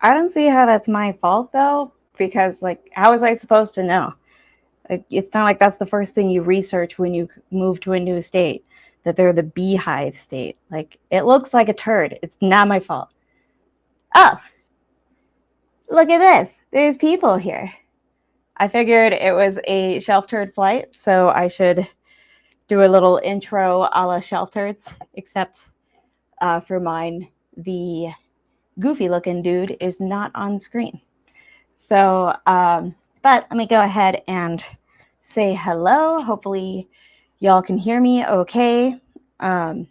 I don't see how that's my fault though, because like, how was I supposed to know? Like, it's not like that's the first thing you research when you move to a new state, that they're the beehive state. Like, it looks like a turd. It's not my fault. Oh, look at this. There's people here. I figured it was a shelf turd flight, so I should do a little intro a la shelf turds, except for mine, the goofy looking dude is not on screen. So, but let me go ahead and say hello. Hopefully y'all can hear me okay. I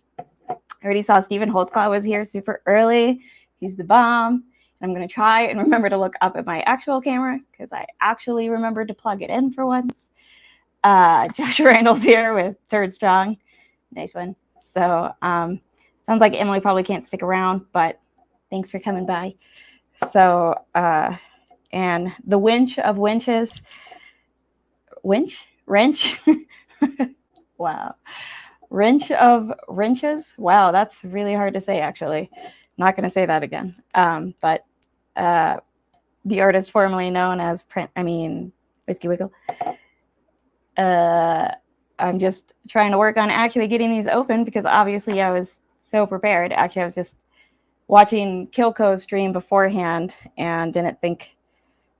already saw Stephen Holtzclaw was here super early. He's the bomb. I'm going to try and remember to look up at my actual camera because I actually remembered to plug it in for once. Josh Randall's here with Turd Strong. Nice one. So sounds like Emily probably can't stick around, but thanks for coming by. So, and the winch of winches, wrench? Wow. Wrench of wrenches? Wow, that's really hard to say, actually. I'm not going to say that again. But the artist formerly known as Whiskey Wiggle. I'm just trying to work on actually getting these open because obviously I was so prepared. Actually, I was just watching Kilco's stream beforehand and didn't think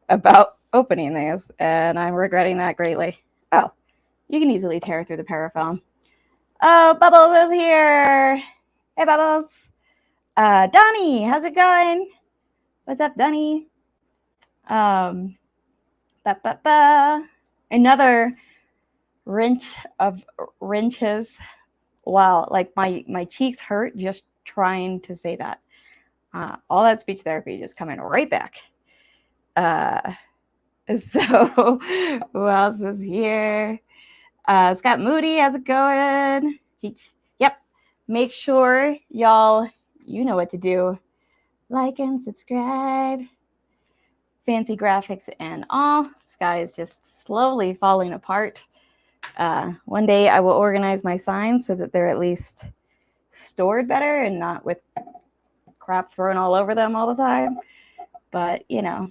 about opening these, and I'm regretting that greatly. Oh, you can easily tear through the parafoam. Oh, Bubbles is here. Hey, Bubbles. Donnie, how's it going? What's up, Donnie? Another wrench of wrenches. Wow, like my cheeks hurt just trying to say that. All that speech therapy just coming right back. So who else is here? Scott Moody, how's it going? Yep. Make sure y'all, you know what to do. Like and subscribe. Fancy graphics and all. Sky is just slowly falling apart. One day I will organize my signs so that they're at least stored better and not with crap thrown all over them all the time. But, you know,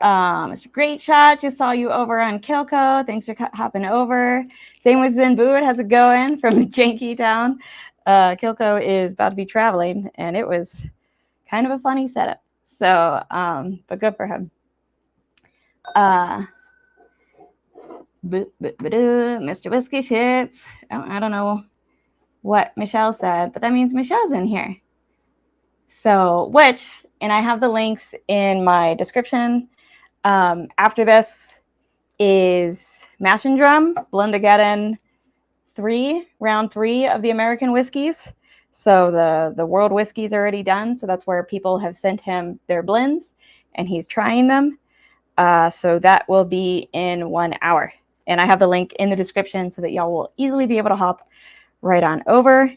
Mr. Great Shot, just saw you over on Kilco. Thanks for hopping over. Same with Zinboot. How's it going from Janky Town? Kilco is about to be traveling, and it was kind of a funny setup. So, but good for him. Mr. Whiskey Shits. I don't know what Michelle said, but that means Michelle's in here. So, and I have the links in my description. After this is Mash and Drum, Blendageddon 3, round 3 of the American whiskeys. So the world whiskeys are already done. So that's where people have sent him their blends and he's trying them. So that will be in 1 hour. And I have the link in the description so that y'all will easily be able to hop right on over.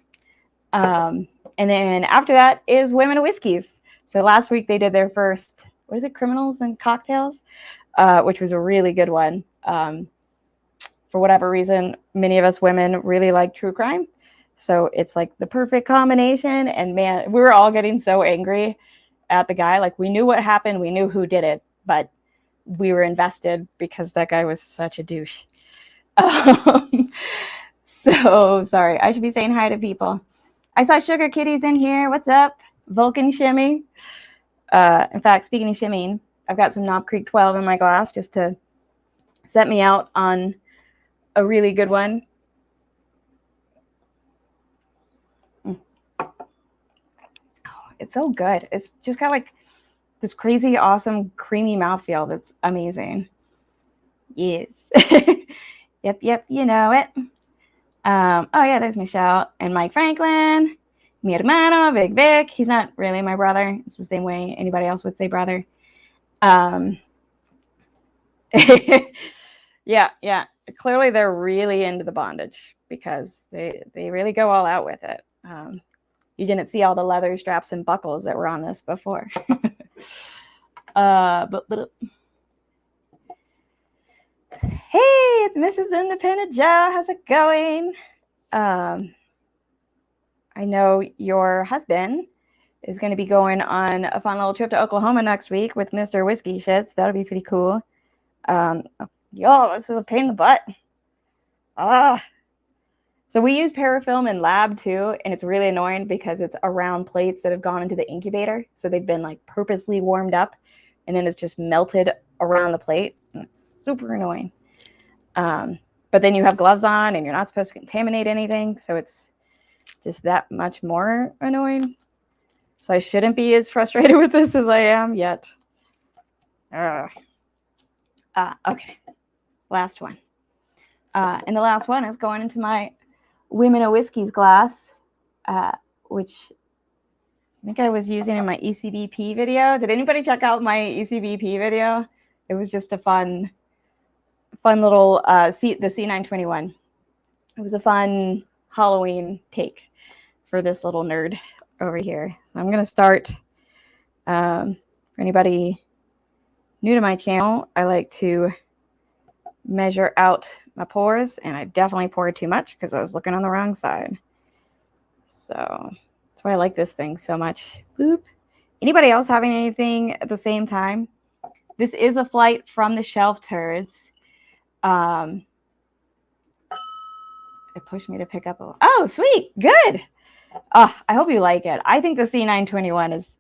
And then after that is Women of Whiskeys. So last week they did their first, what is it, Criminals and Cocktails, which was a really good one. For whatever reason, many of us women really like true crime. So it's like the perfect combination. And man, we were all getting so angry at the guy. Like we knew what happened. We knew who did it, but we were invested because that guy was such a douche. So sorry. I should be saying hi to people. I saw Sugar Kitty's in here. What's up? Vulcan Shimmy. In fact, speaking of shimmying, I've got some Knob Creek 12 in my glass just to set me out on a really good one. Oh, it's so good. It's just got like this crazy, awesome, creamy mouthfeel that's amazing. Yes. Yep, you know it. Oh, yeah, there's Michelle and Mike Franklin. Mi hermano, Big Vic. He's not really my brother. It's the same way anybody else would say brother. Yeah. Clearly, they're really into the bondage because they really go all out with it. You didn't see all the leather straps and buckles that were on this before. Hey, it's Mrs. Independent Joe. How's it going? I know your husband is going to be going on a fun little trip to Oklahoma next week with Mr. Whiskey Shits. That'll be pretty cool. Yo, this is a pain in the butt. So we use parafilm in lab too, and it's really annoying because it's around plates that have gone into the incubator. So they've been like purposely warmed up, and then it's just melted around the plate. And it's super annoying. But then you have gloves on, and you're not supposed to contaminate anything. So it's just that much more annoying. So I shouldn't be as frustrated with this as I am yet. Okay, last one. And the last one is going into my Women of Whiskies glass, which I think I was using in my ECBP video. Did anybody check out my ECBP video? It was just a fun little the C921. It was a fun Halloween take for this little nerd over here. So I'm going to start. For anybody new to my channel, I like to measure out my pores, and I definitely poured too much because I was looking on the wrong side. So that's why I like this thing so much. Boop. Anybody else having anything at the same time? This is a flight from the Shelf Turds. It pushed me to pick up oh, sweet, good. I hope you like it. I think the C921 is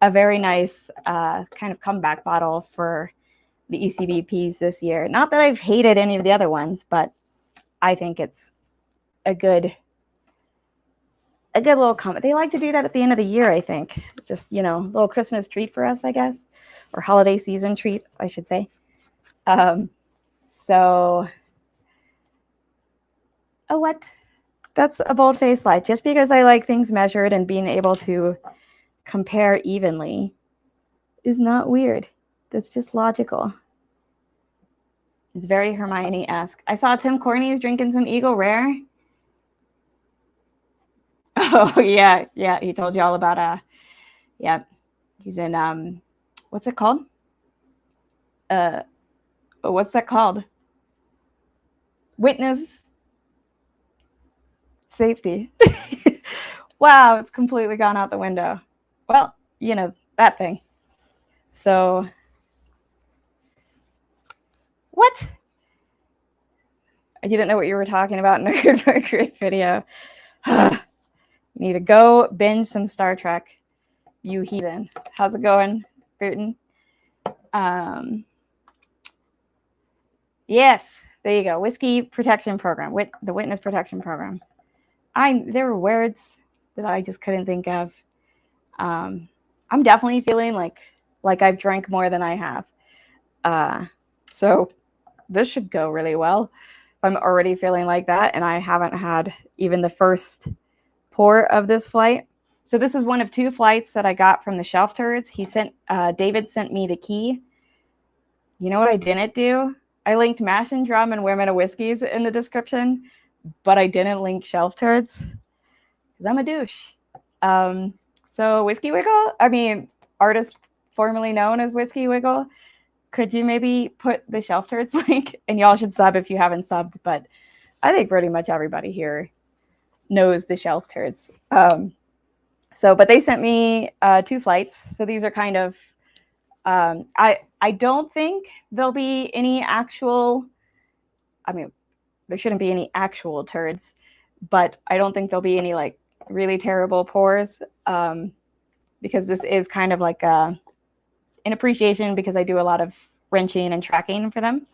a very nice kind of comeback bottle for the ECBPs this year. Not that I've hated any of the other ones, but I think it's a good little comment. They like to do that at the end of the year, I think. Just, you know, a little Christmas treat for us, I guess, or holiday season treat, I should say. So, oh, what? That's a bold-faced lie. Just because I like things measured and being able to compare evenly is not weird. That's just logical. It's very Hermione-esque. I saw Tim Corney's drinking some Eagle Rare. Oh, yeah. Yeah, he told you all about, yeah. He's in, what's it called? What's that called? Witness safety. Wow, it's completely gone out the window. Well, you know, that thing. So, what? I didn't know what you were talking about in a great video. You need to go binge some Star Trek, you heathen. How's it going, Bruton? Yes, there you go. Whiskey Protection Program, the Witness Protection Program. There were words that I just couldn't think of. I'm definitely feeling like I've drank more than I have. So this should go really well. I'm already feeling like that, and I haven't had even the first pour of this flight. So this is one of two flights that I got from the Shelf Turds. David sent me the key. You know what I didn't do? I linked Mash and Drum and Women of Whiskies in the description, but I didn't link Shelf Turds because I'm a douche. So Whiskey Wiggle, artist formerly known as Whiskey Wiggle, could you maybe put the Shelf Turds link? And y'all should sub if you haven't subbed, but I think pretty much everybody here knows the Shelf Turds. But they sent me 2 flights. So these are kind of, I don't think there'll be any actual, there shouldn't be any actual turds, but I don't think there'll be any like really terrible pours, because this is kind of like an appreciation because I do a lot of wrenching and tracking for them.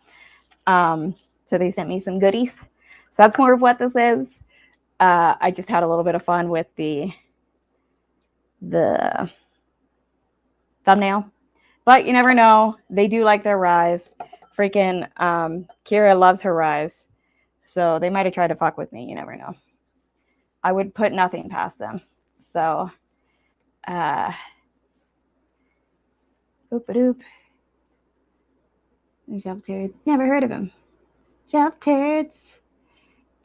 So they sent me some goodies. So that's more of what this is. I just had a little bit of fun with the thumbnail, but you never know. They do like their ryes. Freaking Kira loves her ryes, so they might have tried to fuck with me. You never know. I would put nothing past them. So, oop-a-doop. Shelf Turds. Never heard of him. Shelf Turds.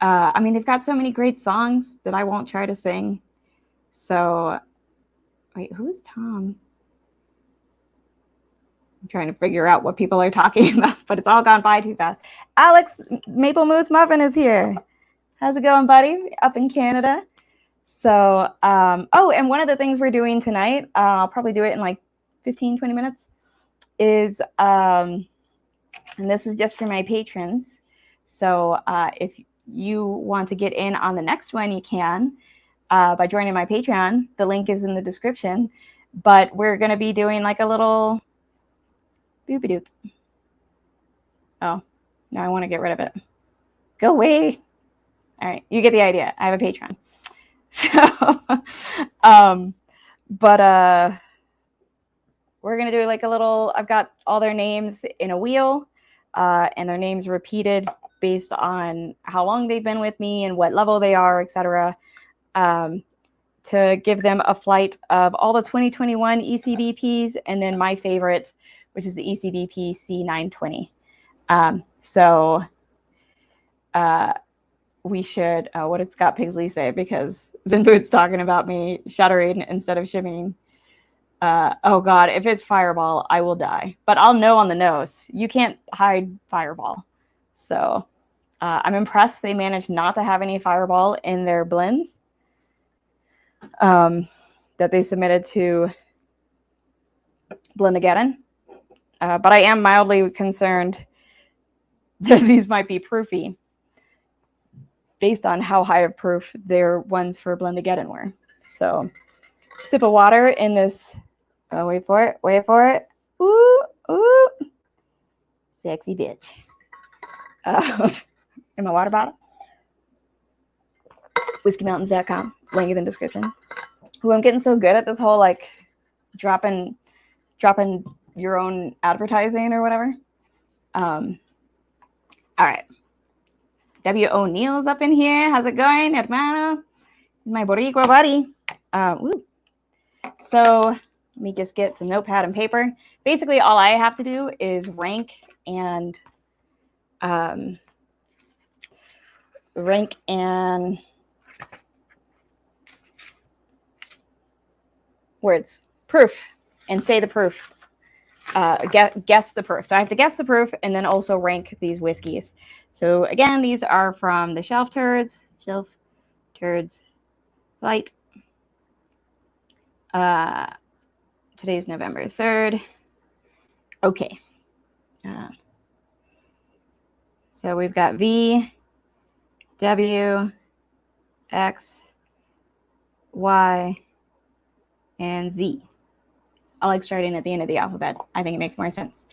They've got so many great songs that I won't try to sing. So, wait, who is Tom? I'm trying to figure out what people are talking about, but it's all gone by too fast. Alex Maple Moose Muffin is here. How's it going, buddy? Up in Canada. So, oh, and one of the things we're doing tonight, I'll probably do it in like 15, 20 minutes, is, and this is just for my patrons. So if you want to get in on the next one, you can by joining my Patreon. The link is in the description. But we're going to be doing like a little boop-a-doop. Oh, now I want to get rid of it. Go away. All right, you get the idea. I have a Patreon. So, but we're going to do like a little, I've got all their names in a wheel, and their names repeated based on how long they've been with me and what level they are, etc. To give them a flight of all the 2021 ECBPs, and then my favorite, which is the ECBP C920. So we should, what did Scott Pigsley say? Because Zinboot's talking about me shuddering instead of shimmying. Oh God, if it's Fireball, I will die. But I'll know on the nose. You can't hide Fireball. So I'm impressed they managed not to have any Fireball in their blends that they submitted to Blendageddon. But I am mildly concerned that these might be proofy based on how high of proof their ones for Blendageddon were. So sip of water in this. Oh, wait for it. Wait for it. Ooh, ooh. Sexy bitch. In my water bottle. WhiskeyMountains.com. Link in the description. Ooh, I'm getting so good at this whole like dropping your own advertising or whatever. All right. W. O'Neill's up in here. How's it going, hermano? My Boricua buddy. So let me just get some notepad and paper. Basically, all I have to do is rank and words, proof, and say the proof. Guess the proof. So I have to guess the proof and then also rank these whiskeys. So again, these are from the Shelf Turds Light. Today's November 3rd. Okay. So we've got V, W, X, Y, and Z. I like starting at the end of the alphabet. I think it makes more sense.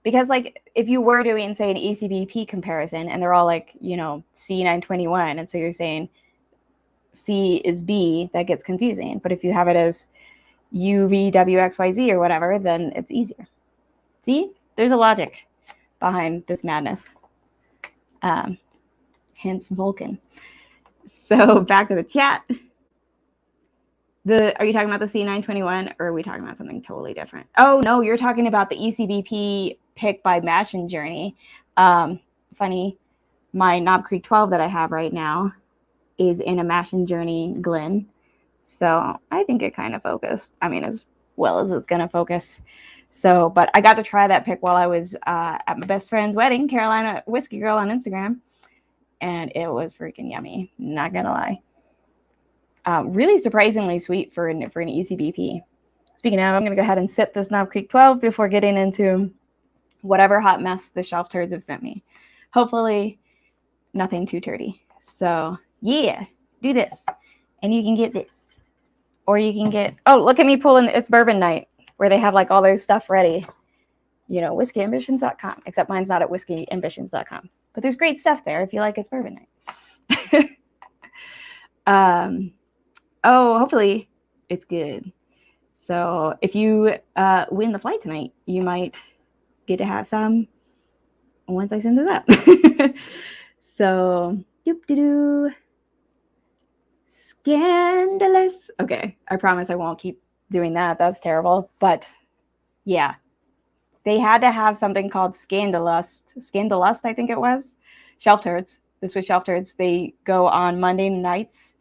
Because like if you were doing, say, an ECBP comparison and they're all like, you know, C921, and so you're saying C is B, that gets confusing. But if you have it as U, V, W, X, Y, Z or whatever, then it's easier. See? There's a logic behind this madness. Hence Vulcan. So back to the chat. Are you talking about the C921 or are we talking about something totally different? Oh, no, you're talking about the ECBP pick by Mashing Journey. Funny, my Knob Creek 12 that I have right now is in a Mashing Journey Glen. So I think it kind of focused. I mean, as well as it's going to focus. So, but I got to try that pick while I was at my best friend's wedding, Carolina Whiskey Girl on Instagram. And it was freaking yummy. Not going to lie. Really surprisingly sweet for an ECBP. Speaking of, I'm going to go ahead and sip this Knob Creek 12 before getting into whatever hot mess the Shelf Turds have sent me. Hopefully nothing too turdy. So yeah, do this. And you can get this. Or you can get, oh, look at me pulling, it's bourbon night, where they have like all their stuff ready. You know, whiskeyambitions.com. Except mine's not at whiskeyambitions.com. But there's great stuff there if you like it's bourbon night. Oh, hopefully it's good. So if you win the flight tonight, you might get to have some once I send this up. So, doop-de-doo. Scandalous. Okay, I promise I won't keep doing that. That's terrible. But yeah, they had to have something called Scandalust, I think it was. Shelf Turds. This was Shelf Turds. They go on Monday nights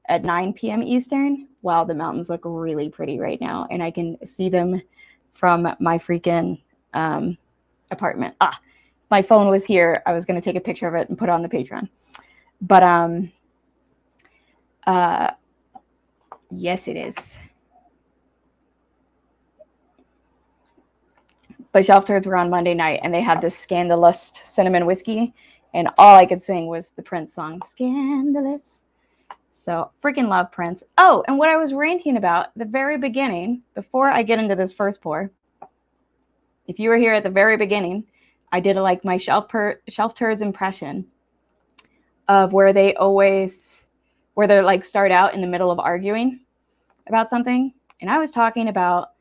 at 9 p.m. Eastern. Wow, the mountains look really pretty right now. And I can see them from my freaking apartment. My phone was here. I was going to take a picture of it and put it on the Patreon. But Yes, it is. But Shelf Turds were on Monday night, and they had this Scandalous cinnamon whiskey, and all I could sing was the Prince song, Scandalous. So freaking love Prince. Oh, and what I was ranting about the very beginning, before I get into this first pour, if you were here at the very beginning, I did my Shelf Turds impression of where they start out in the middle of arguing about something. And I was talking about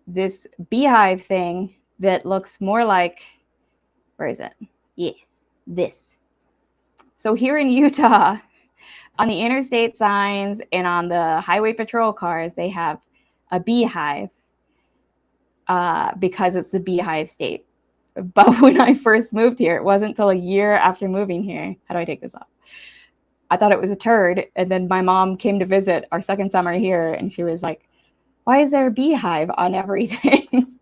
this beehive thing that looks more like, where is it? Yeah, this. So here in Utah, on the interstate signs and on the highway patrol cars, they have a beehive because it's the beehive state. But when I first moved here, it wasn't until a year after moving here. How do I take this off? I thought it was a turd. And then my mom came to visit our second summer here, and she was like, why is there a beehive on everything?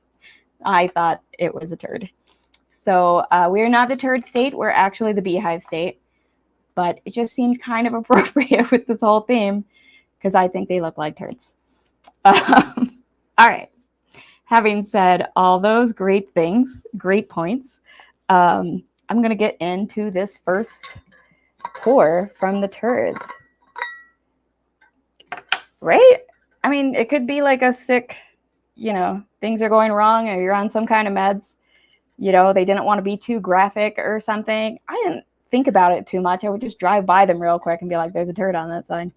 I thought it was a turd. So we're not the turd state. We're actually the beehive state. But it just seemed kind of appropriate with this whole theme because I think they look like turds. All right. Having said all those great things, great points, I'm going to get into this first pour from the Turds. Right? I mean, it could be like a sick, things are going wrong or you're on some kind of meds. They didn't want to be too graphic or something. I didn't think about it too much. I would just drive by them real quick and be like, there's a turd on that sign.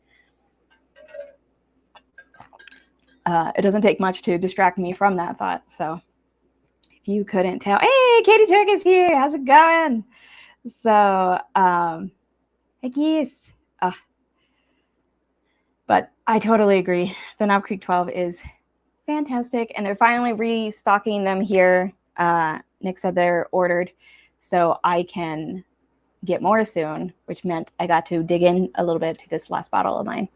It doesn't take much to distract me from that thought. So if you couldn't tell, hey, Katie Turk is here. How's it going? So, hey, geez. But I totally agree. The Knob Creek 12 is fantastic. And they're finally restocking them here. Nick said they're ordered. So I can get more soon, which meant I got to dig in a little bit to this last bottle of mine.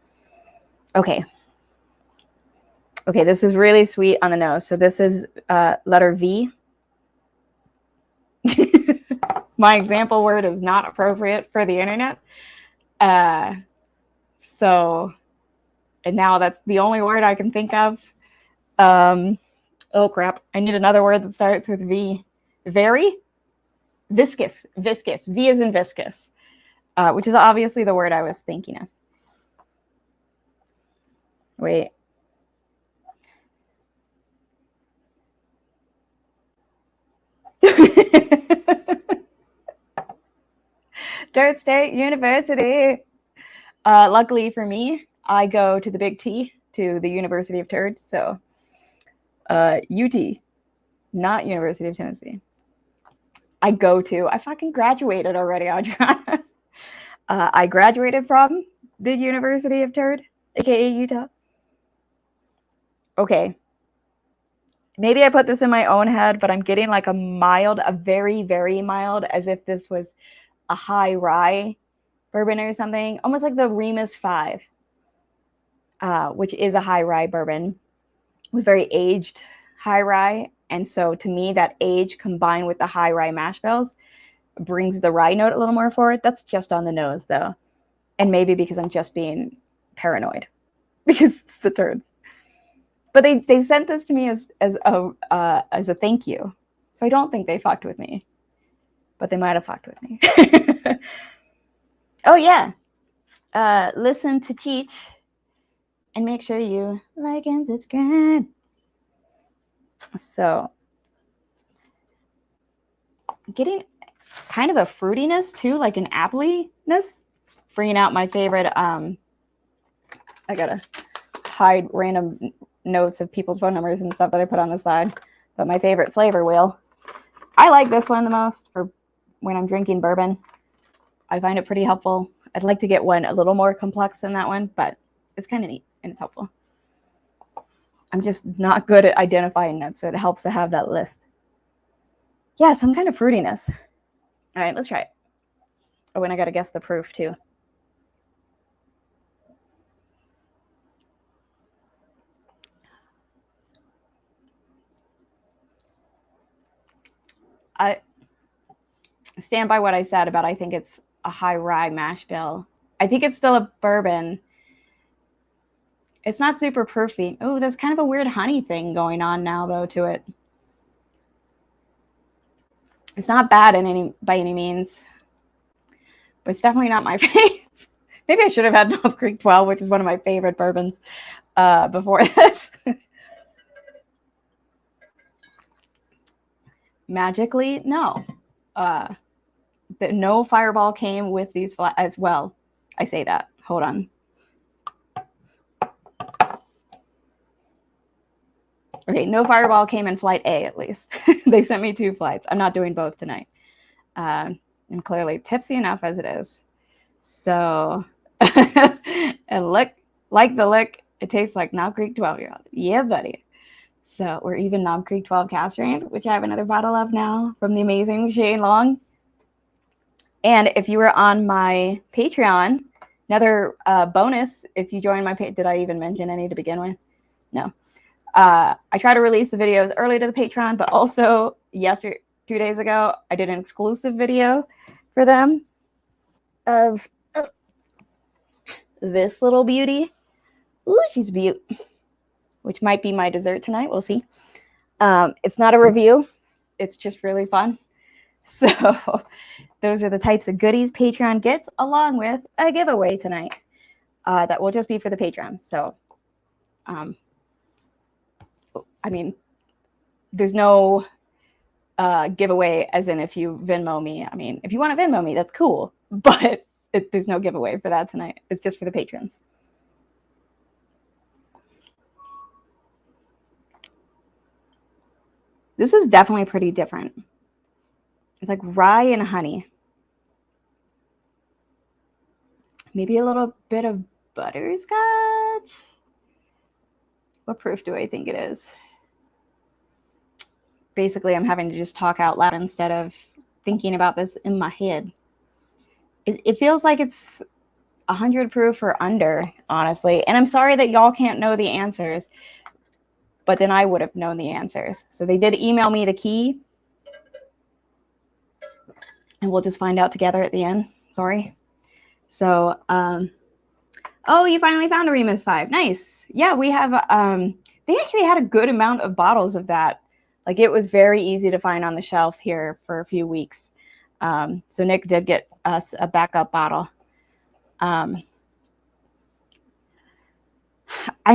Okay, this is really sweet on the nose. So this is letter V. My example word is not appropriate for the internet. And now that's the only word I can think of. Oh, crap. I need another word that starts with V. Very? Viscous. V is in viscous, which is obviously the word I was thinking of. Wait. Turd State University. Luckily for me, I go to the Big T, to the University of Turds. So UT, not University of Tennessee. I fucking graduated already, Adriana. I graduated from the University of Turd, aka Utah. Okay. Maybe I put this in my own head, but I'm getting like a very, very mild, as if this was a high rye bourbon or something, almost like the Remus 5, which is a high rye bourbon with very aged high rye. And so to me, that age combined with the high rye mash bills brings the rye note a little more forward. That's just on the nose, though. And maybe because I'm just being paranoid because it's the Turds. But they sent this to me as a thank you. So I don't think they fucked with me. But they might have fucked with me. Oh, yeah. Listen to Cheech. And make sure you like and subscribe. So, getting kind of a fruitiness too, like an appley-ness. Bringing out my favorite, I gotta hide random notes of people's phone numbers and stuff that I put on the side. But my favorite flavor wheel. I like this one the most for when I'm drinking bourbon. I find it pretty helpful. I'd like to get one a little more complex than that one, but it's kind of neat and it's helpful. I'm just not good at identifying notes, so it helps to have that list. Yeah, some kind of fruitiness. All right, let's try it. Oh, and I got to guess the proof too. I stand by what I said about I think it's a high rye mash bill I think it's still a bourbon. It's not super proofy. Oh, there's kind of a weird honey thing going on now, though, to it. It's not bad by any means, but it's definitely not my favorite. Maybe I should have had Knob Creek 12, which is one of my favorite bourbons before this. Magically, no. No Fireball came with these as well. I say that. Hold on. Okay, no Fireball came in flight A, at least. They sent me 2 flights. I'm not doing both tonight. I'm clearly tipsy enough as it is. So, and look, like the lick, it tastes like Knob Creek 12-year-old. Yeah, buddy. So we're even Knob Creek 12 cast strength, which I have another bottle of now from the amazing Shane Long. And if you were on my Patreon, another bonus, if you join my did I even mention any to begin with? No. I try to release the videos early to the Patreon, but also 2 days ago, I did an exclusive video for them of this little beauty. Ooh, she's beaut, which might be my dessert tonight. We'll see. It's not a review. It's just really fun. So those are the types of goodies Patreon gets, along with a giveaway tonight that will just be for the Patreon. So, I mean, there's no giveaway as in if you Venmo me. I mean, if you want to Venmo me, that's cool. But there's no giveaway for that tonight. It's just for the patrons. This is definitely pretty different. It's like rye and honey. Maybe a little bit of butterscotch. What proof do I think it is? Basically, I'm having to just talk out loud instead of thinking about this in my head. It feels like it's 100 proof or under, honestly. And I'm sorry that y'all can't know the answers, but then I would have known the answers. So they did email me the key, and we'll just find out together at the end. Sorry. So, oh, you finally found a Remus 5. Nice. Yeah, we have, they actually had a good amount of bottles of that. Like, it was very easy to find on the shelf here for a few weeks. So Nick did get us a backup bottle. I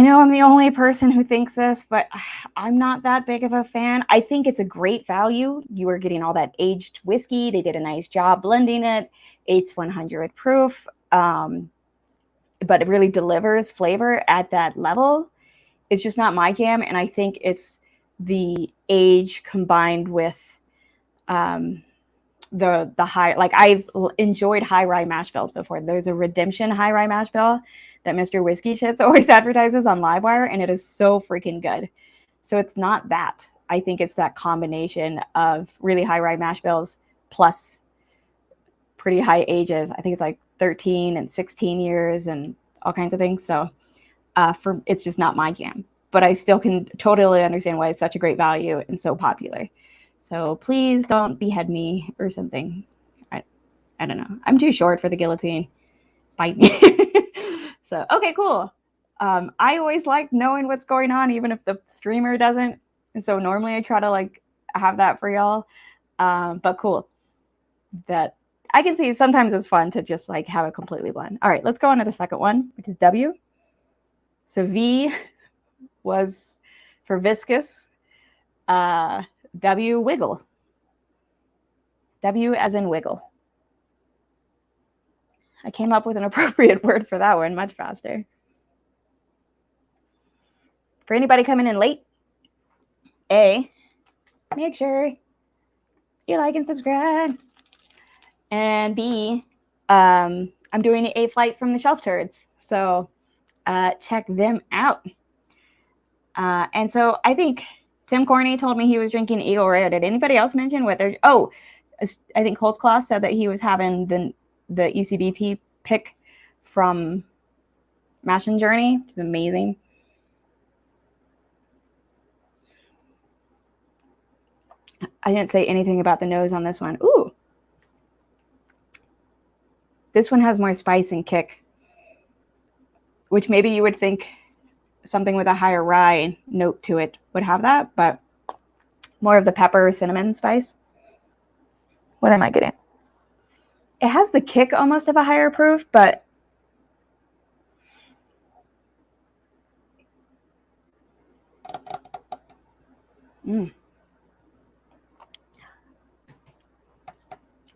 know I'm the only person who thinks this, but I'm not that big of a fan. I think it's a great value. You are getting all that aged whiskey. They did a nice job blending it. It's 100 proof, but it really delivers flavor at that level. It's just not my jam, and I think it's the age combined with the high. Like, I've enjoyed high rye mash bills before. There's a Redemption high rye mash bill that Mr. Whiskey Shits always advertises on Livewire, and it is so freaking good. So it's not that. I think it's that combination of really high rye mash bills plus pretty high ages. I think it's like 13 and 16 years and all kinds of things. So it's just not my jam. But I still can totally understand why it's such a great value and so popular. So please don't behead me or something. I don't know. I'm too short for the guillotine. Bite me. So, okay, cool. I always like knowing what's going on, even if the streamer doesn't. And so normally I try to like have that for y'all. But cool. That I can see sometimes it's fun to just like have it completely blend. All right, let's go on to the second one, which is W. So V was for viscous. W, wiggle. W as in wiggle. I came up with an appropriate word for that one much faster. For anybody coming in late, A, make sure you like and subscribe. And B, I'm doing a flight from the Shelf Turds. So check them out. And so I think Tim Corney told me he was drinking Eagle Rare. Did anybody else mention what they're... Oh, I think Holtzclaw said that he was having the ECBP pick from Mash and Journey, which is amazing. I didn't say anything about the nose on this one. Ooh. This one has more spice and kick, which maybe you would think something with a higher rye note to it would have that, but more of the pepper, cinnamon spice. What am I getting? It has the kick almost of a higher proof, but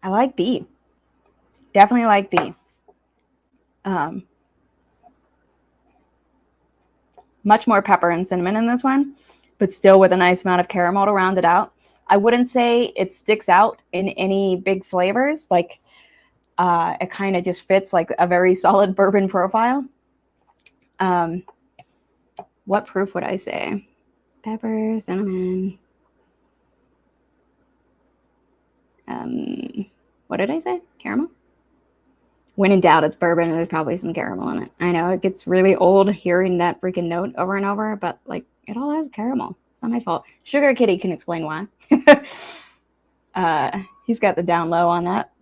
I like B. Definitely like B. Much more pepper and cinnamon in this one, but still with a nice amount of caramel to round it out. I wouldn't say it sticks out in any big flavors. Like it kind of just fits like a very solid bourbon profile. What proof would I say? Pepper, cinnamon. What did I say? Caramel? When in doubt, it's bourbon, and there's probably some caramel in it. I know it gets really old hearing that freaking note over and over, but like it all has caramel. It's not my fault. Sugar Kitty can explain why. He's got the down low on that.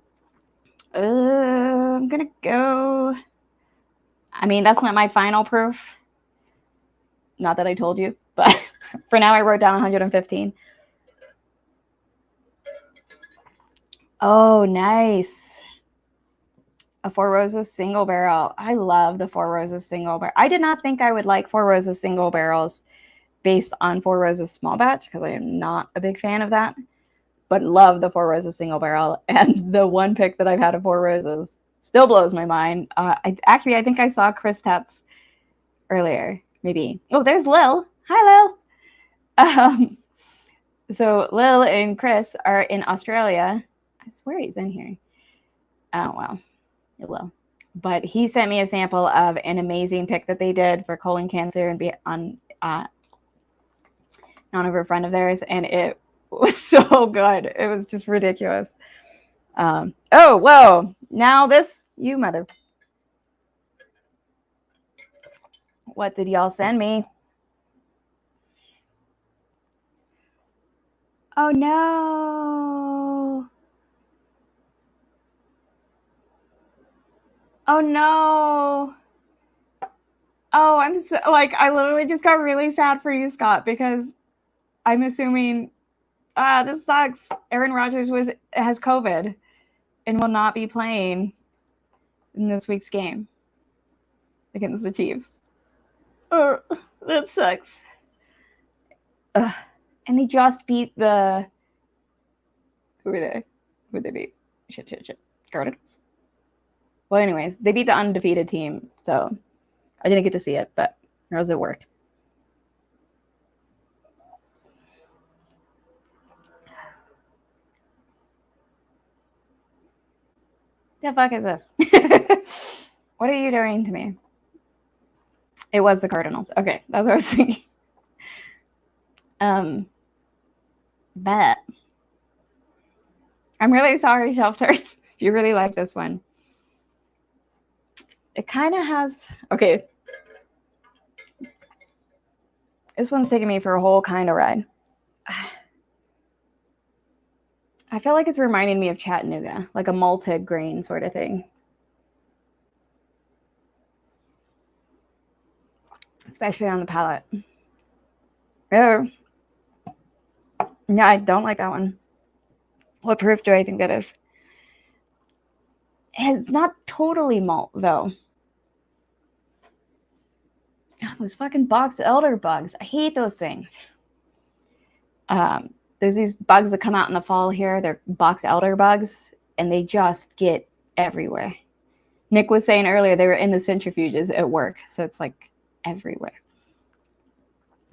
I'm gonna go. I mean, that's not my final proof. Not that I told you, but for now I wrote down 115. Oh, nice. A Four Roses single barrel. I love the Four Roses single barrel. I did not think I would like Four Roses single barrels based on Four Roses small batch because I am not a big fan of that, but love the Four Roses single barrel. And the one pick that I've had of Four Roses still blows my mind. I think I saw Chris Tats earlier, maybe. Oh, there's Lil. Hi, Lil. So Lil and Chris are in Australia. I swear he's in here. Oh, well, it will. But he sent me a sample of an amazing pick that they did for colon cancer and be on non-over friend of theirs, and it was so good. It was just ridiculous. Oh, whoa. Now this, you mother. What did y'all send me? Oh, no. Oh, no. Oh, I'm so, like, I literally just got really sad for you, Scott, because I'm assuming, this sucks. Aaron Rodgers has COVID and will not be playing in this week's game against the Chiefs. Oh, that sucks. And they just beat the... Who were they? Who did they beat? Shit. Cardinals. Well, anyways, they beat the undefeated team, so I didn't get to see it, but how does it work? The fuck is this? What are you doing to me? It was the Cardinals. Okay, that's what I was thinking. Bet. I'm really sorry, Shelf Turds, if you really like this one. It kind of has... Okay. This one's taking me for a whole kind of ride. I feel like it's reminding me of Chattanooga, like a malted grain sort of thing. Especially on the palate. Oh. Yeah, I don't like that one. What proof do I think that is? It's not totally malt, though. Oh, those fucking box elder bugs. I hate those things. There's these bugs that come out in the fall here. They're box elder bugs, and they just get everywhere. Nick was saying earlier they were in the centrifuges at work, so it's like everywhere.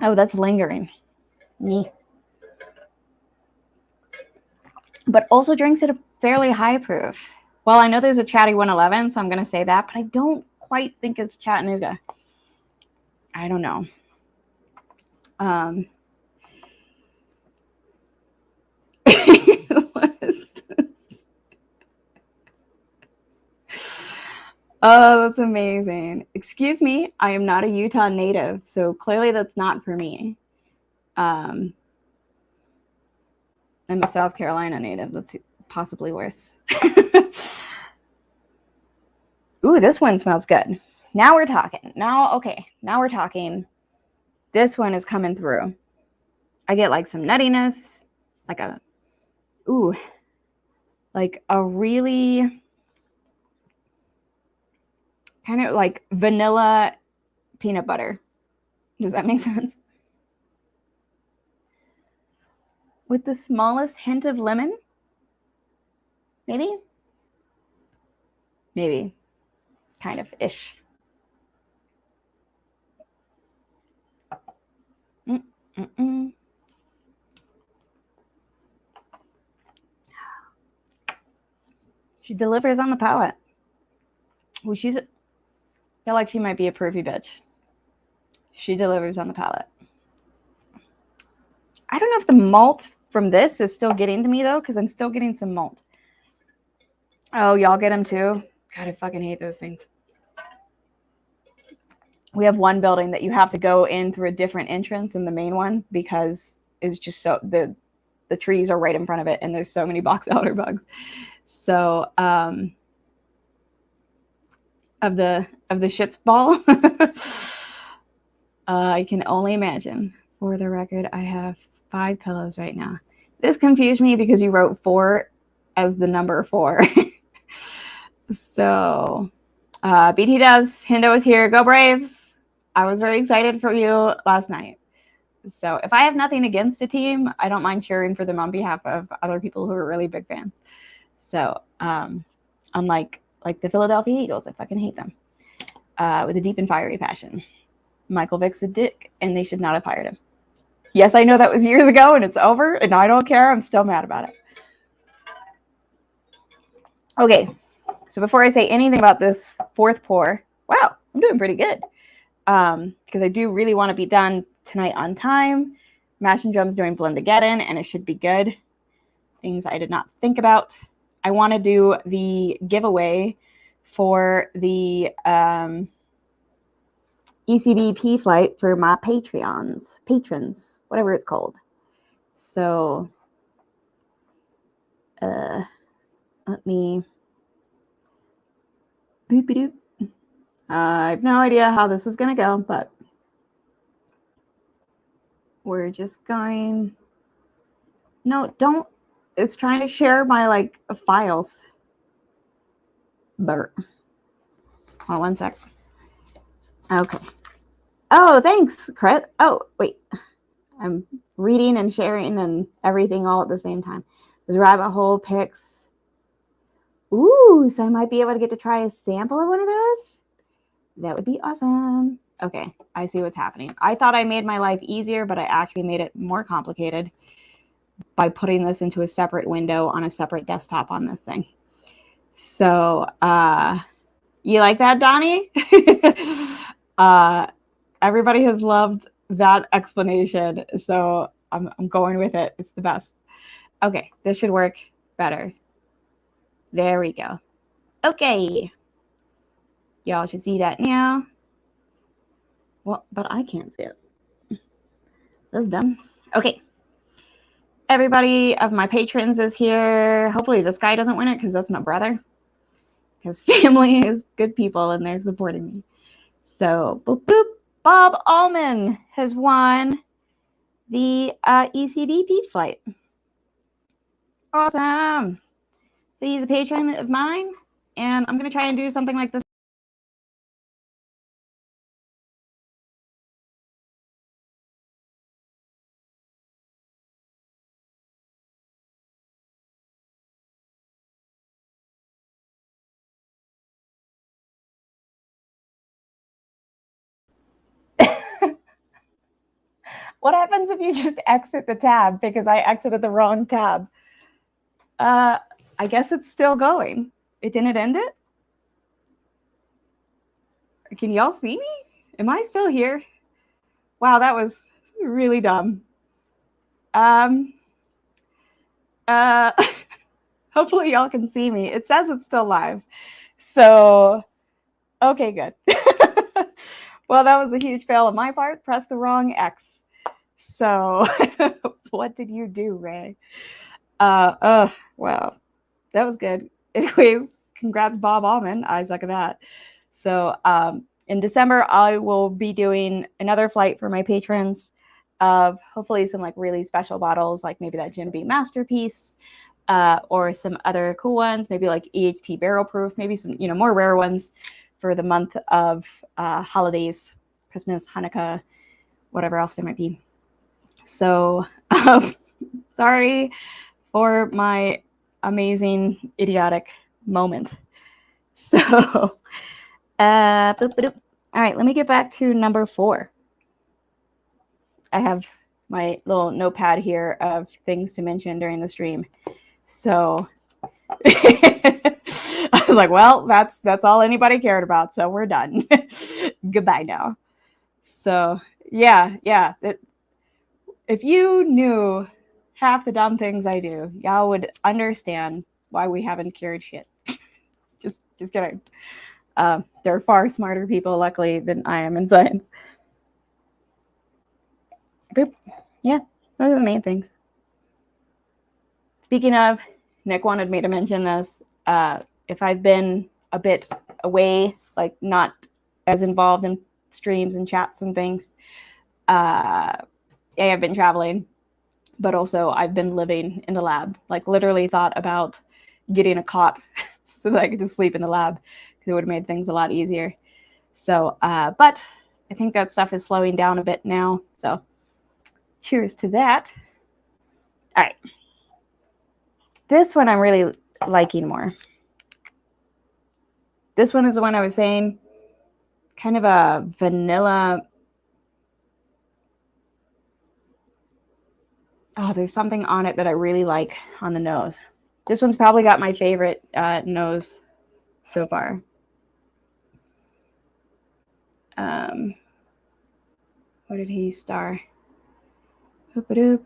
Oh, that's lingering. Nee. But also drinks at a fairly high proof. Well, I know there's a Chatty 111, so I'm going to say that, but I don't quite think it's Chattanooga. I don't know. Oh, that's amazing. Excuse me, I am not a Utah native, so clearly that's not for me. I'm a South Carolina native. That's possibly worse. Ooh, this one smells good. Now we're talking. Now we're talking. This one is coming through. I get like some nuttiness, like a really kind of like vanilla peanut butter. Does that make sense? With the smallest hint of lemon? Maybe? Maybe. Kind of ish. Mm-mm-mm. She delivers on the palate. Well, I feel like she might be a pervy bitch. She delivers on the palate. I don't know if the malt from this is still getting to me, though, because I'm still getting some malt. Oh, y'all get them, too? God, I fucking hate those things. We have one building that you have to go in through a different entrance than the main one because it's just so... The trees are right in front of it, and there's so many box elder bugs. So, of the shits ball, I can only imagine. For the record, I have 5 pillows right now. This confused me because you wrote 4 as the number 4. So, BT Dubs, Hindo is here. Go Braves! I was very excited for you last night. So if I have nothing against a team, I don't mind cheering for them on behalf of other people who are really big fans. So unlike the Philadelphia Eagles, I fucking hate them with a deep and fiery passion. Michael Vick's a dick, and they should not have hired him. Yes, I know that was years ago, and it's over, and I don't care. I'm still mad about it. Okay, so before I say anything about this 4th pour, wow, I'm doing pretty good. Because I do really want to be done tonight on time. Mash and Drum's doing Blendageddon, and it should be good. Things I did not think about. I want to do the giveaway for the ECBP flight for my patrons, whatever it's called. So let me boop-a-doop. I have no idea how this is going to go, but we're just going... No, don't. It's trying to share my, files. Hold on one sec. Okay. Oh, thanks, Crit. Oh, wait. I'm reading and sharing and everything all at the same time. There's rabbit hole picks. Ooh, so I might be able to get to try a sample of one of those. That would be awesome. Okay, I see what's happening. I thought I made my life easier, but I actually made it more complicated by putting this into a separate window on a separate desktop on this thing. So, you like that, Donnie? Everybody has loved that explanation, so I'm going with it. It's the best. Okay, this should work better. There we go. Okay. Y'all should see that now. Well, but I can't see it. That's dumb. Okay. Everybody of my patrons is here. Hopefully this guy doesn't win it because that's my brother. His family is good people and they're supporting me. So, boop, boop. Bob Allman has won the ECBP flight. Awesome. So he's a patron of mine, and I'm going to try and do something like this. What happens if you just exit the tab because I exited the wrong tab? I guess it's still going. It didn't end it? Can y'all see me? Am I still here? Wow, that was really dumb. Hopefully y'all can see me. It says it's still live. So, okay, good. Well, that was a huge fail on my part. Press the wrong X. So, what did you do, Ray? Wow. That was good. Anyways, congrats, Bob Almond. I suck at that. So in December, I will be doing another flight for my patrons of hopefully some like really special bottles, like maybe that Jim Beam Masterpiece, or some other cool ones, maybe like EHT Barrel Proof, maybe some, you know, more rare ones for the month of holidays, Christmas, Hanukkah, whatever else there might be. So sorry for my amazing idiotic moment. So boop. All right, let me get back to number 4. I have my little notepad here of things to mention during the stream. So I was like, well, that's all anybody cared about. So we're done. Goodbye now. So yeah. If you knew half the dumb things I do, y'all would understand why we haven't cured shit. just kidding. There are far smarter people, luckily, than I am in science. Boop. Yeah, those are the main things. Speaking of, Nick wanted me to mention this. If I've been a bit away, like not as involved in streams and chats and things, I've been traveling, but also I've been living in the lab. Like literally thought about getting a cot so that I could just sleep in the lab because it would have made things a lot easier. So, but I think that stuff is slowing down a bit now. So cheers to that. All right. This one I'm really liking more. This one is the one I was saying, kind of a vanilla. Oh, there's something on it that I really like on the nose. This one's probably got my favorite nose so far. What did he star? Hoop-a-doop.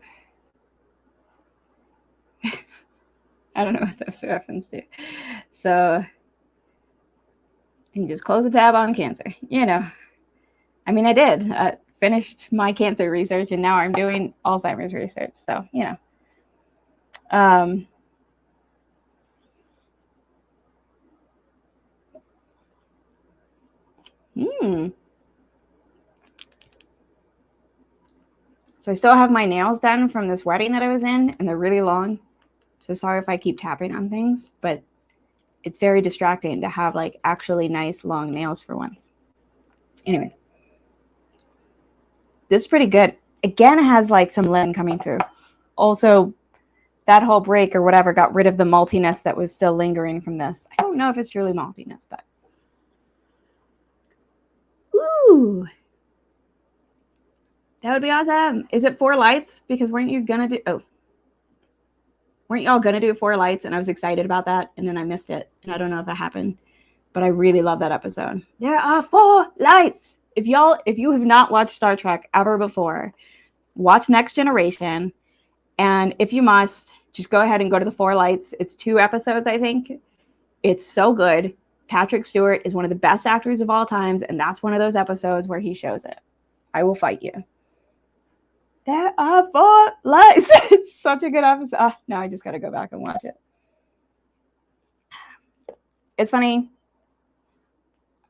I don't know what that's a reference to. So you can just close the tab on cancer. You know, I mean, I did. Finished my cancer research, and now I'm doing Alzheimer's research. So, you know. So I still have my nails done from this wedding that I was in, and they're really long. So sorry if I keep tapping on things, but it's very distracting to have like actually nice long nails for once. Anyway, this is pretty good. Again, it has like some lemon coming through. Also, that whole break or whatever got rid of the maltiness that was still lingering from this. I don't know if it's truly maltiness, but ooh, that would be awesome. Is it 4 lights? Because weren't y'all gonna do 4 lights? And I was excited about that, and then I missed it, and I don't know if that happened, but I really love that episode. There are 4 lights. If you have not watched Star Trek ever before, watch Next Generation, and if you must, just go ahead and go to the 4 lights. It's 2 episodes, I think. It's so good. Patrick Stewart is one of the best actors of all times, and that's one of those episodes where he shows it. I will fight you. There are 4 lights. It's such a good episode. Now I just got to go back and watch it. It's funny.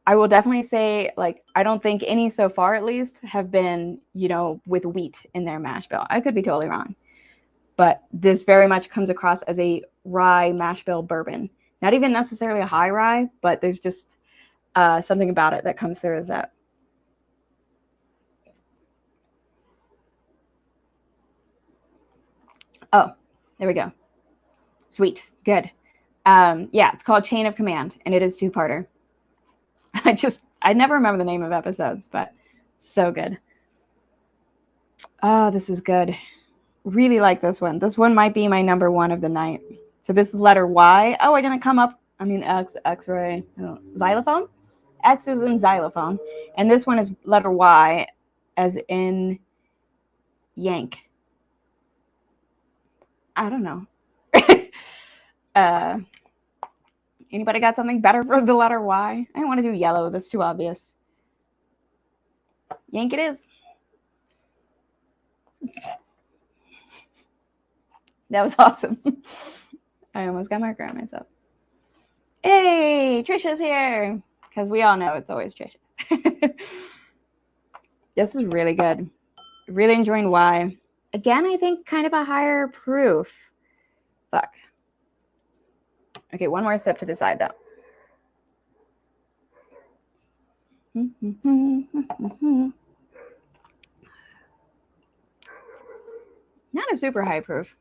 I will definitely say, like, I don't think any so far, at least, have been, you know, with wheat in their mash bill. I could be totally wrong. But this very much comes across as a rye mash bill bourbon. Not even necessarily a high rye, but there's just something about it that comes through as that. Oh, there we go. Sweet. Good. Yeah, it's called Chain of Command, and it is 2-parter. I never remember the name of episodes, but so good. Oh, this is good. Really like this one. This one might be my number 1 of the night. So this is letter Y. Oh, I didn't come up. I mean, X-ray, xylophone. X is in xylophone. And this one is letter Y as in yank. I don't know. Anybody got something better for the letter Y? I don't want to do yellow. That's too obvious. Yank it is. That was awesome. I almost got marker on myself. Hey, Trisha's here. Because we all know it's always Trisha. This is really good. Really enjoying why. Again, I think kind of a higher proof. Fuck. Okay, one more sip to decide though. Not a super high proof.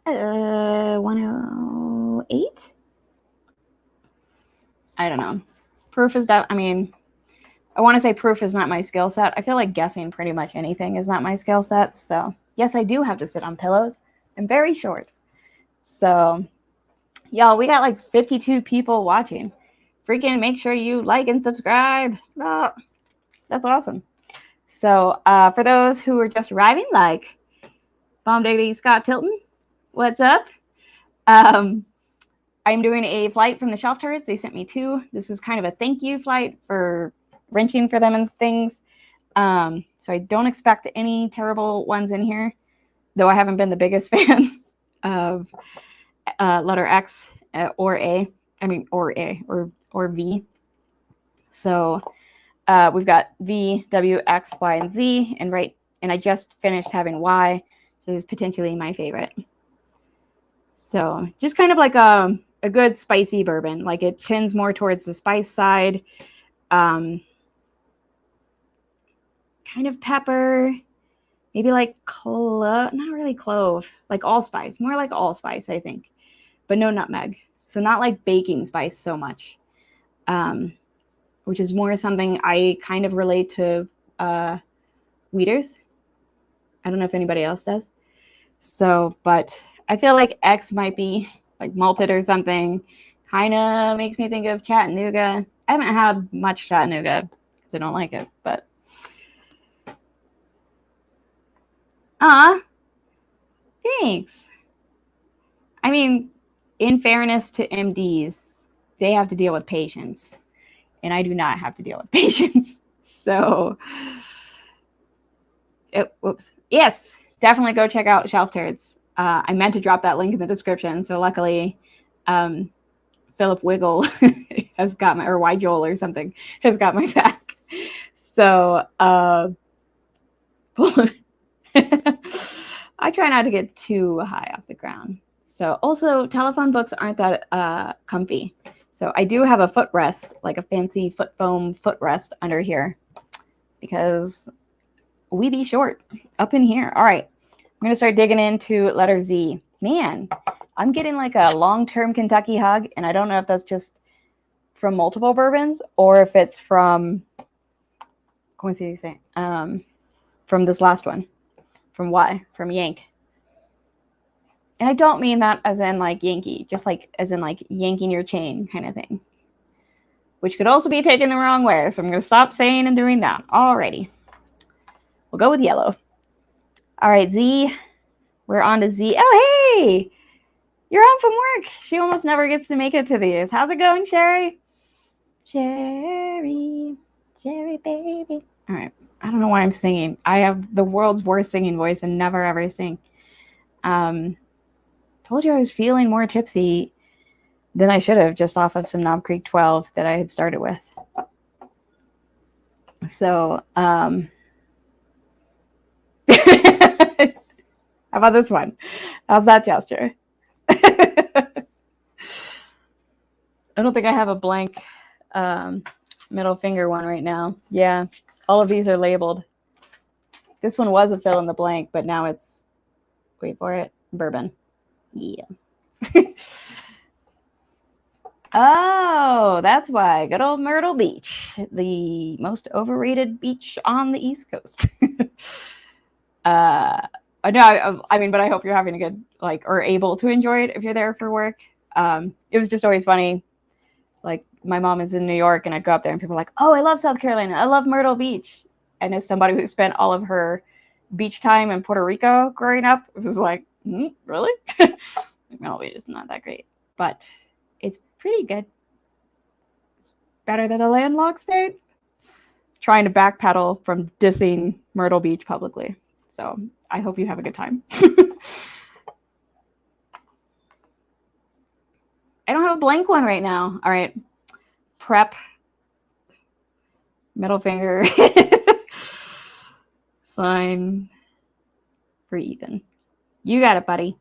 108? I don't know. Proof is that, I mean, I want to say proof is not my skill set. I feel like guessing pretty much anything is not my skill set. So, yes, I do have to sit on pillows. I'm very short. So, y'all, we got like 52 people watching. Freaking make sure you like and subscribe. Oh, that's awesome. So, for those who are just arriving, like Bomb Diggity Scott Tilton, what's up? I'm doing a flight from the Shelf Turds. They sent me 2. This is kind of a thank you flight for wrenching for them and things. So I don't expect any terrible ones in here, though I haven't been the biggest fan of letter X or A. I mean, or A or V. So we've got V, W, X, Y, and Z, and I just finished having Y, so this is potentially my favorite. So just kind of like a good spicy bourbon. Like it tends more towards the spice side. Kind of pepper, maybe like clove, not really clove, like allspice, more like allspice, I think, but no nutmeg. So not like baking spice so much, which is more something I kind of relate to Weeders. I don't know if anybody else does. So, but I feel like X might be like malted or something. Kind of makes me think of Chattanooga. I haven't had much Chattanooga because I don't like it, but thanks. I mean, in fairness to MDs, they have to deal with patients, and I do not have to deal with patients. So, whoops. Yes, definitely go check out Shelf Turds. I meant to drop that link in the description. So luckily, Philip Wiggle has got my, or Y Joel or something, has got my back. So, I try not to get too high off the ground. So also telephone books aren't that comfy. So I do have a footrest, like a fancy foot foam footrest under here because we be short up in here. All right, I'm going to start digging into letter Z. Man, I'm getting like a long-term Kentucky hug, and I don't know if that's just from multiple bourbons or if it's from, from this last one, from Yank. And I don't mean that as in like Yankee, just like as in like yanking your chain kind of thing, which could also be taken the wrong way. So I'm going to stop saying and doing that. Alrighty. We'll go with yellow. All right, Z. We're on to Z. Oh, hey, you're home from work. She almost never gets to make it to these. How's it going, Sherry? Sherry, baby. All right. I don't know why I'm singing. I have the world's worst singing voice and never ever sing. Told you I was feeling more tipsy than I should have just off of some Knob Creek 12 that I had started with. So, how about this one? How's that gesture? I don't think I have a blank middle finger one right now. Yeah, all of these are labeled. This one was a fill in the blank, but now it's, wait for it, bourbon. Yeah. Oh, that's why. Good old Myrtle Beach, the most overrated beach on the East Coast. I mean, but I hope you're having a good, like, or able to enjoy it if you're there for work. It was just always funny. Like, my mom is in New York, and I'd go up there, and people are like, oh, I love South Carolina. I love Myrtle Beach. And as somebody who spent all of her beach time in Puerto Rico growing up, it was like, really? Myrtle Beach is not that great. But it's pretty good. It's better than a landlocked state. Trying to backpedal from dissing Myrtle Beach publicly. So I hope you have a good time. I don't have a blank one right now. All right. Prep. Middle finger. Sign for Ethan. You got it, buddy.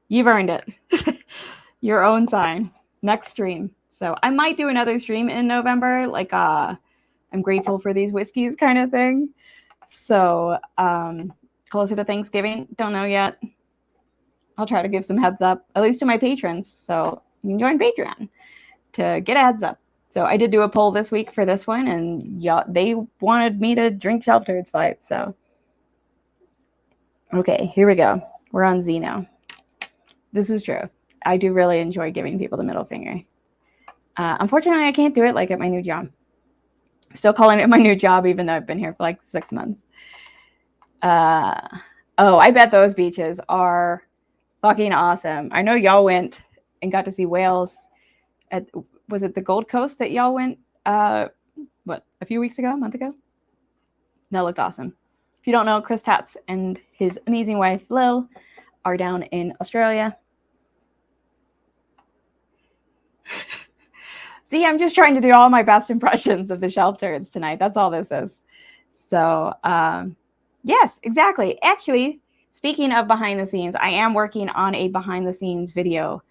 You've earned it. Your own sign. Next stream. So I might do another stream in November, like I'm grateful for these whiskeys kind of thing. So closer to Thanksgiving, don't know yet. I'll try to give some heads up, at least to my patrons. So you can join Patreon to get a heads up. So I did do a poll this week for this one, and they wanted me to drink Shelf Turds Fight. So okay, here we go. We're on Z now. This is true. I do really enjoy giving people the middle finger. Unfortunately, I can't do it like at my new job. Still calling it my new job, even though I've been here for like 6 months. Oh, I bet those beaches are fucking awesome. I know y'all went and got to see whales at, was it the Gold Coast that y'all went, a few weeks ago, a month ago? That looked awesome. If you don't know, Chris Tatz and his amazing wife, Lil, are down in Australia. See, I'm just trying to do all my best impressions of the Shelf Turds tonight. That's all this is. So, yes, exactly. Actually, speaking of behind the scenes, I am working on a behind the scenes video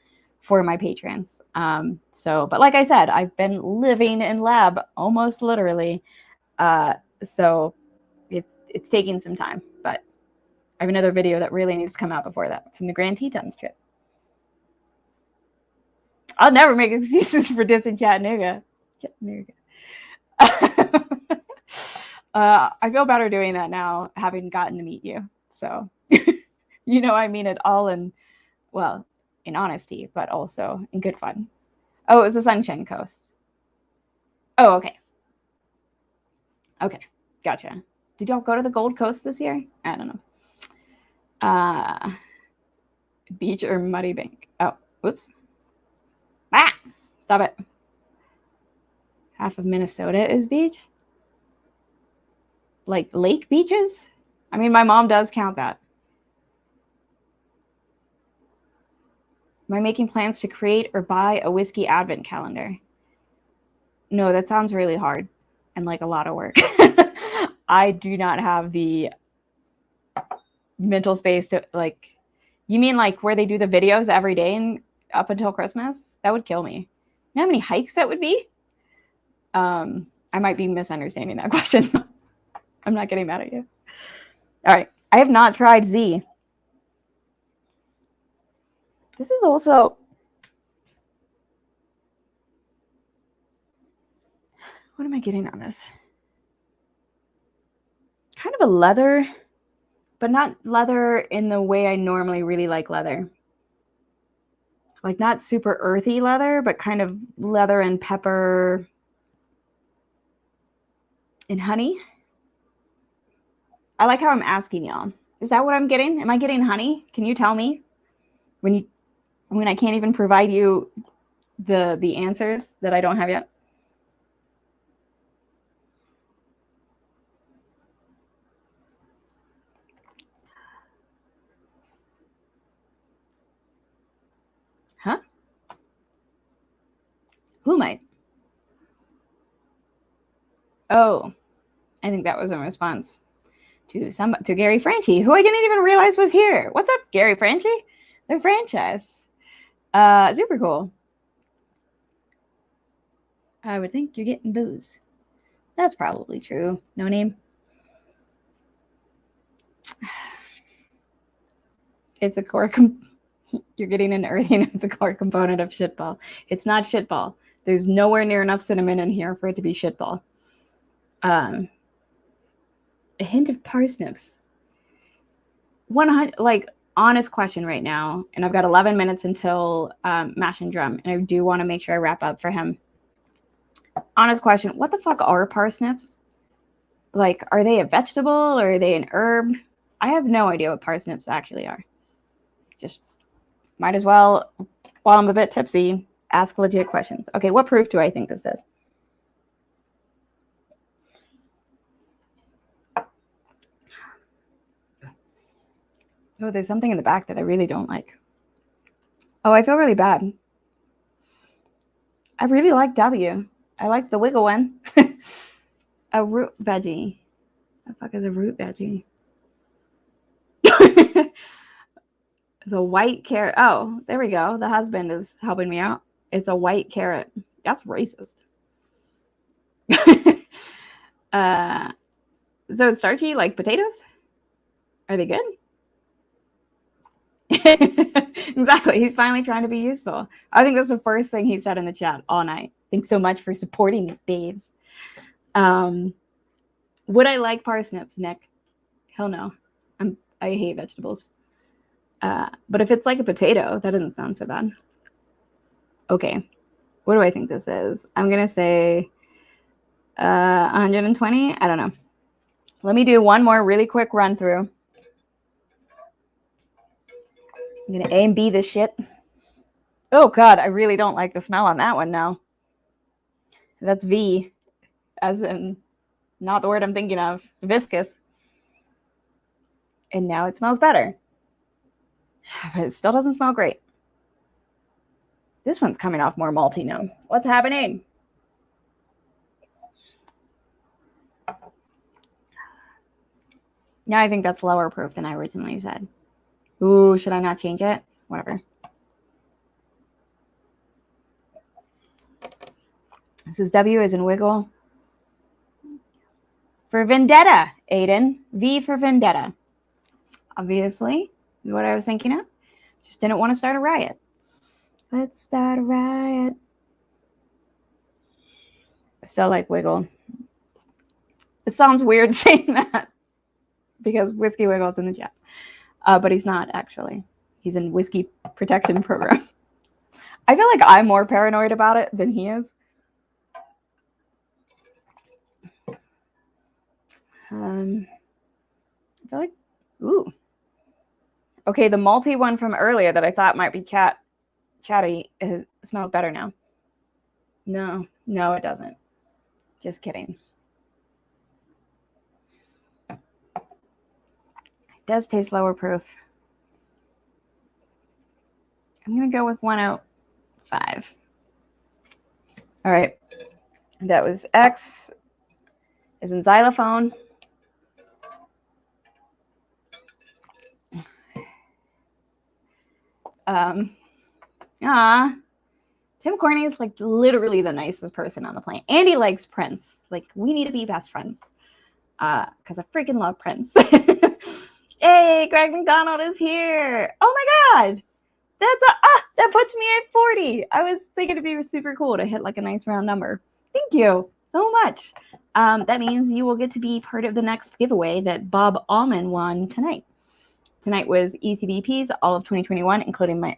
for my patrons. But like I said, I've been living in lab almost literally. So it's taking some time, but I have another video that really needs to come out before that from the Grand Tetons trip. I'll never make excuses for dissing Chattanooga. I feel better doing that now, having gotten to meet you. So, you know, I mean it all in honesty, but also in good fun. Oh, it was the Sunshine Coast. Oh, okay. Okay, gotcha. Did y'all go to the Gold Coast this year? I don't know. Beach or muddy bank? Oh, whoops. Ah, stop it. Half of Minnesota is beach? Like lake beaches? I mean, my mom does count that. Am I making plans to create or buy a whiskey advent calendar? No, that sounds really hard and like a lot of work. I do not have the mental space to like, you mean like where they do the videos every day and up until Christmas? That would kill me. You know how many hikes that would be? I might be misunderstanding that question. I'm not getting mad at you. All right. I have not tried Z. This is also, what am I getting on this? Kind of a leather, but not leather in the way I normally really like leather. Like not super earthy leather, but kind of leather and pepper and honey. I like how I'm asking y'all. Is that what I'm getting? Am I getting honey? Can you tell me when I can't even provide you the answers that I don't have yet? Huh? Who might? Oh, I think that was a response to Gary Franchi, who I didn't even realize was here. What's up, Gary Franchi? The franchise. Super cool. I would think you're getting booze. That's probably true. No name. It's a core. You're getting an earthy. It's a core component of shitball. It's not shitball. There's nowhere near enough cinnamon in here for it to be shitball. A hint of parsnips. 100, like, honest question right now, and I've got 11 minutes until Mash and Drum, and I do want to make sure I wrap up for him. Honest question, what the fuck are parsnips? Like, are they a vegetable or are they an herb? I have no idea what parsnips actually are. Just might as well, while I'm a bit tipsy, ask legit questions. Okay, what proof do I think this is? Oh, there's something in the back that I really don't like. Oh, I feel really bad. I really like W. I like the wiggle one. A root veggie. The fuck is a root veggie? It's a white carrot. Oh, there we go. The husband is helping me out. It's a white carrot. That's racist. So it's starchy like potatoes? Are they good? Exactly. He's finally trying to be useful. I think that's the first thing he said in the chat all night. Thanks so much for supporting it, babes. Would I like parsnips, Nick? Hell no. I hate vegetables. But if it's like a potato, that doesn't sound so bad. Okay. What do I think this is? I'm going to say 120. I don't know. Let me do one more really quick run through. I'm going to A and B this shit. Oh, God. I really don't like the smell on that one now. That's V, as in not the word I'm thinking of. Viscous. And now it smells better. But it still doesn't smell great. This one's coming off more malty now. What's happening? Yeah, I think that's lower proof than I originally said. Ooh, should I not change it? Whatever. This is W as in wiggle. For vendetta, Aiden. V for vendetta. Obviously, is what I was thinking of. Just didn't want to start a riot. Let's start a riot. I still like wiggle. It sounds weird saying that because Whiskey Wiggle's in the chat. But he's not, actually. He's in Whiskey Protection Program. I feel like I'm more paranoid about it than he is. I feel like, ooh. Okay, the malty one from earlier that I thought might be chatty smells better now. No, it doesn't. Just kidding. It does taste lower proof. I'm going to go with 105. All right. That was X as in xylophone. Tim Corney is like literally the nicest person on the planet. And he likes Prince. Like, we need to be best friends. Because I freaking love Prince. Hey, Greg McDonald is here. Oh my God. That puts me at 40. I was thinking it'd be super cool to hit like a nice round number. Thank you so much. That means you will get to be part of the next giveaway that Bob Allman won tonight. Tonight was ECBP's all of 2021, including my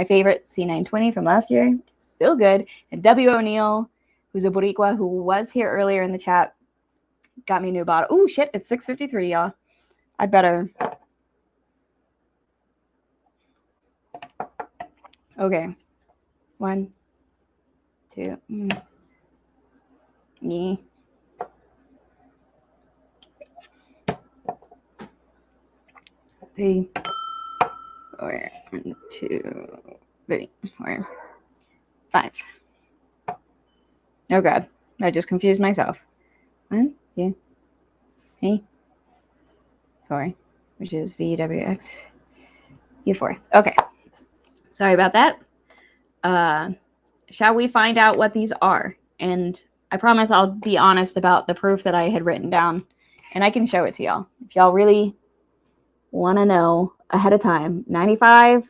favorite C920 from last year. Still good. And W. O'Neill, who's a Boricua who was here earlier in the chat, got me a new bottle. Oh, shit. It's 6:53, y'all. I'd better. Okay. 1, 2. Yeah. 3, 4, 1, 2, 3, 4, 5. Oh God, I just confused myself. 1, 2, 3, 4, which is VWX U4. Okay, sorry about that. Shall we find out what these are? And I promise I'll be honest about the proof that I had written down, and I can show it to y'all if y'all really want to know ahead of time. 95,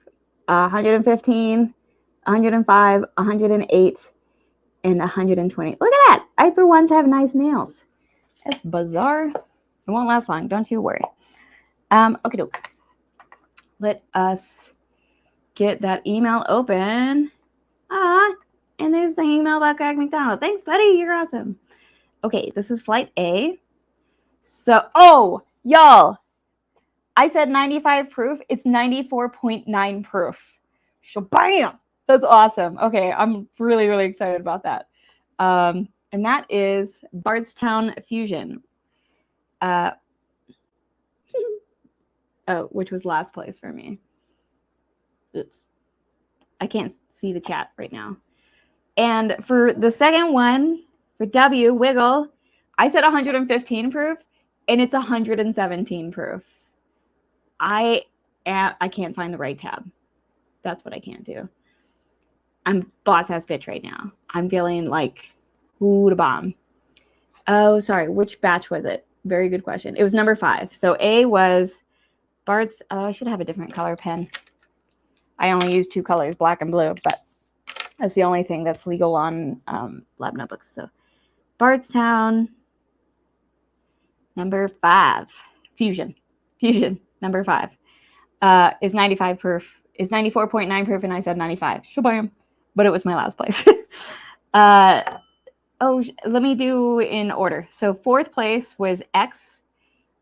115, 105, 108, and 120. Look at that. I, for once, have nice nails. That's bizarre. It won't last long. Don't you worry. Okay, doke. Let us get that email open. And there's the email about Greg McDonald. Thanks, buddy. You're awesome. Okay, this is flight A. So, y'all. I said 95 proof. It's 94.9 proof. So bam! That's awesome. Okay, I'm really, really excited about that. And that is Bardstown Fusion. Which was last place for me. Oops. I can't see the chat right now. And for the second one, for W, Wiggle, I said 115 proof, and it's 117 proof. I can't find the right tab. That's what I can't do. I'm boss ass bitch right now. I'm feeling like, ooh, the bomb. Oh, sorry. Which batch was it? Very good question. It was number 5. So A was Bart's. Oh, I should have a different color pen. I only use 2 colors, black and blue, but that's the only thing that's legal on lab notebooks. So Bardstown, number 5. Fusion, number 5. Is 95 proof, is 94.9 proof, and I said 95. Shabam. But it was my last place. Let me do in order. So 4th place was X,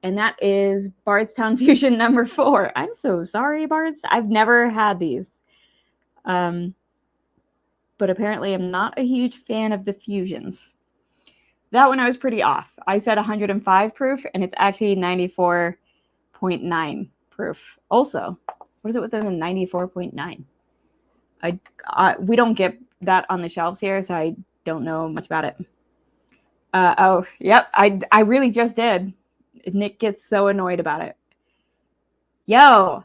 and that is Bardstown Fusion number 4. I'm so sorry, Bards. I've never had these. But apparently I'm not a huge fan of the fusions. That one I was pretty off. I said 105 proof, and it's actually 94.9 proof. Also, what is it with the 94.9? We don't get that on the shelves here, so I don't know much about it. Oh, yep, I really just did. Nick gets so annoyed about it. Yo,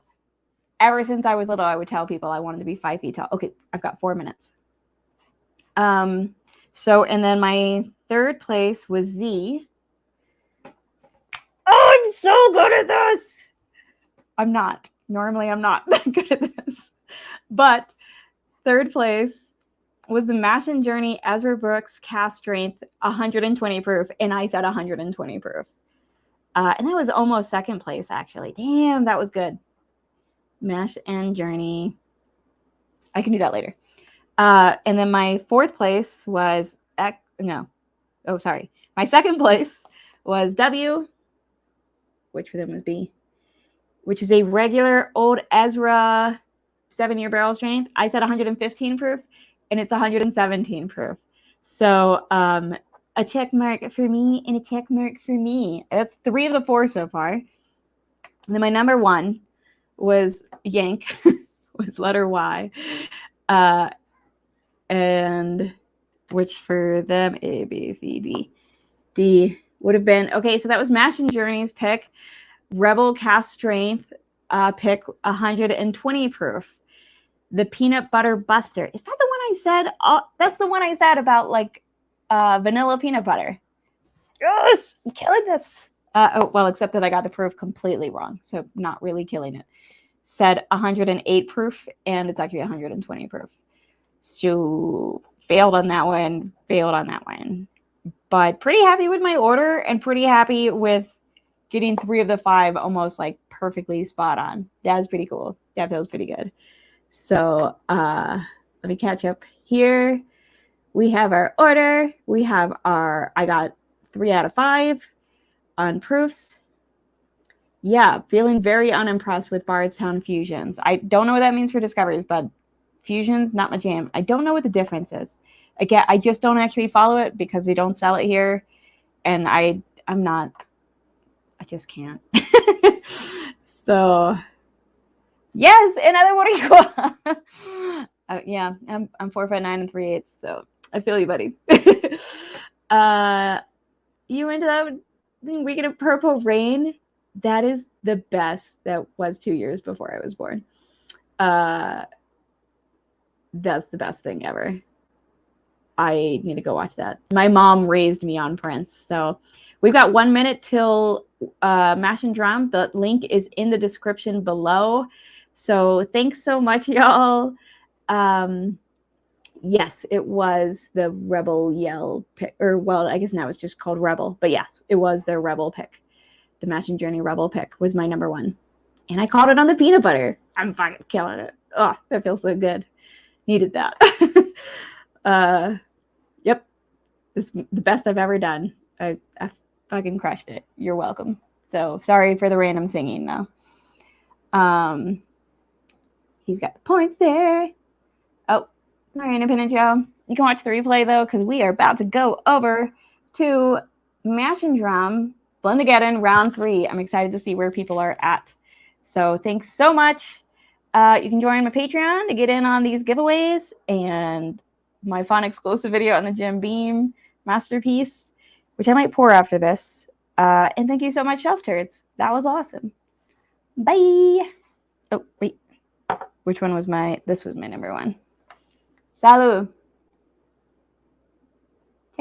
ever since I was little, I would tell people I wanted to be 5 feet tall. Okay, I've got 4 minutes. So, and then my 3rd place was Z. Oh, I'm so good at this. I'm not. Normally, I'm not that good at this. But 3rd place was the Mash and Journey Ezra Brooks Cast Strength 120 proof, and I said 120 proof. And that was almost 2nd place, actually. Damn, that was good. Mash and Journey. I can do that later. And then my 4th place was my 2nd place was W, which for them was B, which is a regular old Ezra 7-year barrel strength. I said 115 proof, and it's 117 proof. So a check mark for me and a check mark for me. That's 3 of the 4 so far. And then my number 1 was Yank, was letter Y. And which for them, A, B, C, D. D would have been, okay, so that was Mash and Journey's pick. Rebel Cast Strength pick 120 proof. The Peanut Butter Buster. Is that the one I said? That's the one I said about like vanilla peanut butter. Yes, I'm killing this. Well, except that I got the proof completely wrong. So not really killing it. Said 108 proof, and it's actually 120 proof. So failed on that one, But pretty happy with my order and pretty happy with getting 3 of the 5 almost like perfectly spot on. That was pretty cool. That feels pretty good. So let me catch up here. We have our order. We have I got 3 out of 5 on proofs. Yeah, feeling very unimpressed with Bardstown Fusions. I don't know what that means for discoveries, but Fusions, not my jam. I don't know what the difference is. Again, I just don't actually follow it because they don't sell it here. And I just can't. So, yes, another what are you? Yeah, I'm 4'9" 3/8", so I feel you, buddy. You into that Weekend of Purple Rain? That is the best that was 2 years before I was born. That's the best thing ever. I need to go watch that. My mom raised me on Prince. So we've got 1 minute till Mash and Drum. The link is in the description below. So thanks so much, y'all. Yes, it was the Rebel Yell pick. Or, well, I guess now it's just called Rebel. But yes, it was their Rebel pick. The Mash and Journey Rebel pick was my number 1. And I called it on the peanut butter. I'm fucking killing it. Oh, that feels so good. Needed that. Yep. This is the best I've ever done. I fucking crushed it. You're welcome. So sorry for the random singing though. He's got the points there. Oh, sorry, Independent Joe. You can watch the replay though, because we are about to go over to Mash and Drum Blend-A-Geddon round 3. I'm excited to see where people are at. So thanks so much. You can join my Patreon to get in on these giveaways and my fun exclusive video on the Jim Beam masterpiece, which I might pour after this. And thank you so much, Shelf Turds. That was awesome. Bye. Oh, wait. Which one was this was my number one. Salud.